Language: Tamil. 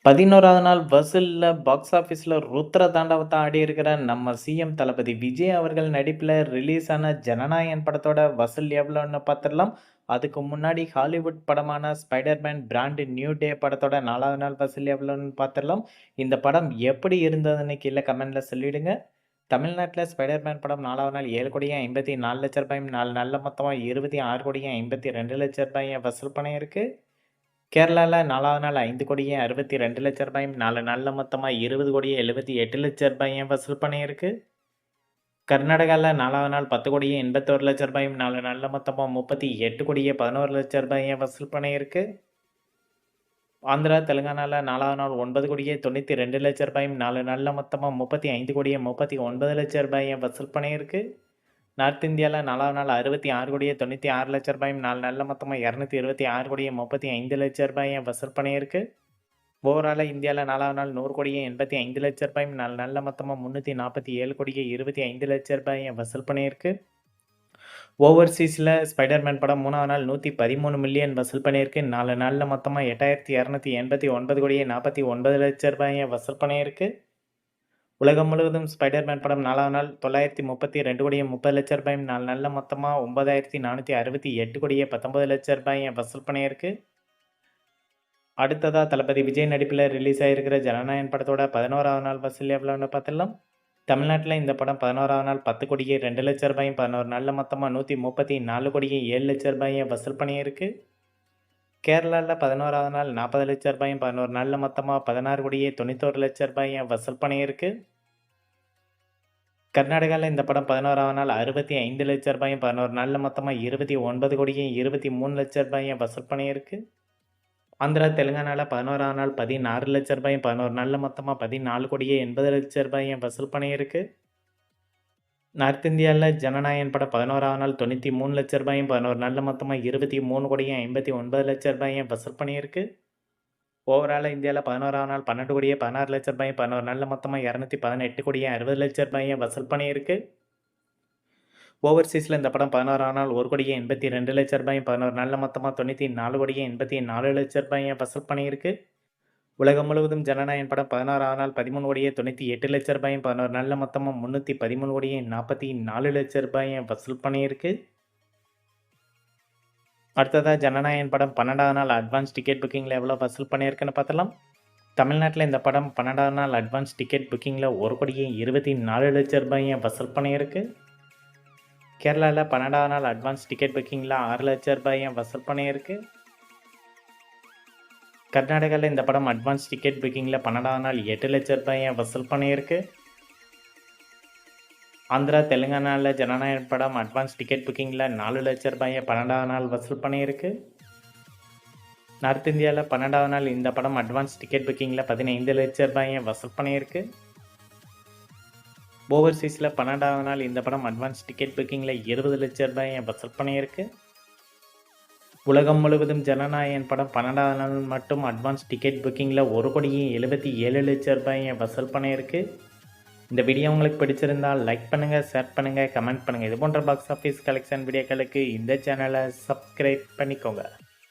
11வது நாள் வசூல்ல பாக்ஸ் ஆஃபீஸ்ல ருத்ர தாண்டவத்த ஆடியிருக்கிற நம்ம சிஎம் தளபதி விஜய் அவர்கள் நடிப்பில் ரிலீஸ் ஆன ஜனநாயகன் படத்தோட வசூல் எவ்வளோன்னு பார்த்துடலாம். அதுக்கு முன்னாடி ஹாலிவுட் படமான ஸ்பைடர்மேன் பிராண்ட் நியூ டே படத்தோட 4வது நாள் வசூல் எவ்வளோன்னு பார்த்துடலாம். இந்த படம் எப்படி இருந்ததுன்னு கீழே கமெண்ட்ல சொல்லிடுங்க. தமிழ்நாட்டில் ஸ்பைடர்மேன் படம் 4வது நாள் 7,54,00,000 4 நாளில் மொத்தமாக 26,52,00,000 வசூல் பண்ணியிருக்கு. கேரளாவில் 4வது நாள் 5,62,00,000 4 நாளில் மொத்தமாக 20,78,00,000 வசூல் பண்ணியிருக்கு. கர்நாடகாவில் 4வது நாள் 10,81,00,000 4 நாளில் மொத்தமாக 38,11,00,000 வசூல் பண்ணியிருக்கு. ஆந்திரா தெலுங்கானாவில் 4வது நாள் 9,92,00,000 4 நாளில் மொத்தமாக 35,39,00,000 வசூல் பண்ணியிருக்கு. நார்த் இந்தியாவில் 4வது நாள் 66,96,00,000 4 நாளில் மொத்தமாக 226,35,00,000 வசூல் பண்ணியிருக்கு. ஓவராலாக இந்தியாவில் 4வது நாள் 100,85,00,000 4 நாளில் மொத்தமாக 347,25,00,000 வசூல் பண்ணியிருக்கு. ஓவர்சீஸில் ஸ்பைடர்மேன் படம் 3வது நாள் 113 மில்லியன் வசூல் பண்ணியிருக்கு. 4 நாளில் மொத்தமாக 8,289,49,00,000 வசூல் பண்ணியிருக்கு. உலகம் முழுவதும் ஸ்பைடர்மேன் படம் 4வது நாள் 932,30,00,000 4 நாளில் மொத்தமாக 9,468,19,00,000 வசூல் பண்ணியிருக்கு. அடுத்ததாக தளபதி விஜய் நடிப்பில் ரிலீஸ் ஆகிருக்கிற ஜனநாயகன் படத்தோட 11வது நாள் வசூல் எவ்வளோன்னு பார்த்துடலாம். தமிழ்நாட்டில் இந்த படம் 11வது நாள் 10,02,00,000 11 நாளில் மொத்தமாக 134,07,00,000 வசூல் பண்ணியிருக்கு. கேரளாவில் 11வது நாள் 40,00,000 11 நாளில் மொத்தமாக 16,91,00,000 வசூல் பண்ணியிருக்கு. கர்நாடகாவில் இந்த படம் 11வது நாள் 65,00,000 11 நாளில் மொத்தமாக 29,23,00,000 வசூல் பண்ணியிருக்கு. ஆந்திரா தெலுங்கானாவில் 11வது நாள் 16,00,000 11 நாளில் மொத்தமாக 14,80,00,000 வசூல் பண்ணியிருக்கு. நார்த் இந்தியாவில் ஜனநாயகன் படம் 11வது நாள் 93,00,000 11 நாளில் மொத்தமாக 23,59,00,000 வசூல் பண்ணியிருக்கு. ஓவராலாக இந்தியாவில் 11வது நாள் 12,16,00,000 11 நாளில் மொத்தமாக 218,60,00,000 வசூல் பண்ணியிருக்கு. ஓவர்சீஸில் இந்த படம் 11வது நாள் 1,82,00,000 11 நாளில் மொத்தமாக 94,84,00,000 வசூல் பண்ணியிருக்கு. உலகம் முழுவதும் ஜனநாயகன் படம் 11வது நாள் 13,98,00,000 11 நாளில் மொத்தமாக 313,44,00,000 வசூல் பண்ணியிருக்கு. அடுத்ததாக ஜனநாயகன் படம் 12வது நாள் அட்வான்ஸ் டிக்கெட் புக்கிங்கில் எவ்வளோ வசூல் பண்ணியிருக்குன்னு பார்த்தலாம். தமிழ்நாட்டில் இந்த படம் 12வது நாள் அட்வான்ஸ் டிக்கெட் புக்கிங்கில் 1,24,00,000 வசூல் பண்ணியிருக்கு. கேரளாவில் 12வது நாள் அட்வான்ஸ் டிக்கெட் புக்கிங்கில் 6,00,000 வசூல் பண்ணியிருக்கு. கர்நாடகாவில் இந்த படம் அட்வான்ஸ் டிக்கெட் புக்கிங்கில் 12வது நாள் 8,00,000 வசூல் பண்ணியிருக்கு. ஆந்திரா தெலுங்கானாவில் ஜனநாயகன் படம் அட்வான்ஸ் டிக்கெட் புக்கிங்கில் 4,00,000 12வது நாள் வசூல் பண்ணியிருக்கு. நார்த் இந்தியாவில் 12வது நாள் இந்த படம் அட்வான்ஸ் டிக்கெட் புக்கிங்கில் 15,00,000 வசூல் பண்ணியிருக்கு. ஓவர்சீஸில் 12வது நாள் இந்த படம் அட்வான்ஸ் டிக்கெட் புக்கிங்கில் 20,00,000 வசூல் பண்ணியிருக்கு. உலகம் முழுவதும் ஜனநாயகன் படம் 12வது நாள் மட்டும் அட்வான்ஸ் டிக்கெட் புக்கிங்கில் 1,77,00,000 வசூல் பண்ணியிருக்கு. இந்த வீடியோ உங்களுக்கு பிடிச்சிருந்தால் லைக் பண்ணுங்கள், ஷேர் பண்ணுங்கள், கமெண்ட் பண்ணுங்கள். இது போன்ற பாக்ஸ் ஆஃபீஸ் கலெக்ஷன் வீடியோக்களுக்கு இந்த சேனலை சப்ஸ்கிரைப் பண்ணிக்கோங்க.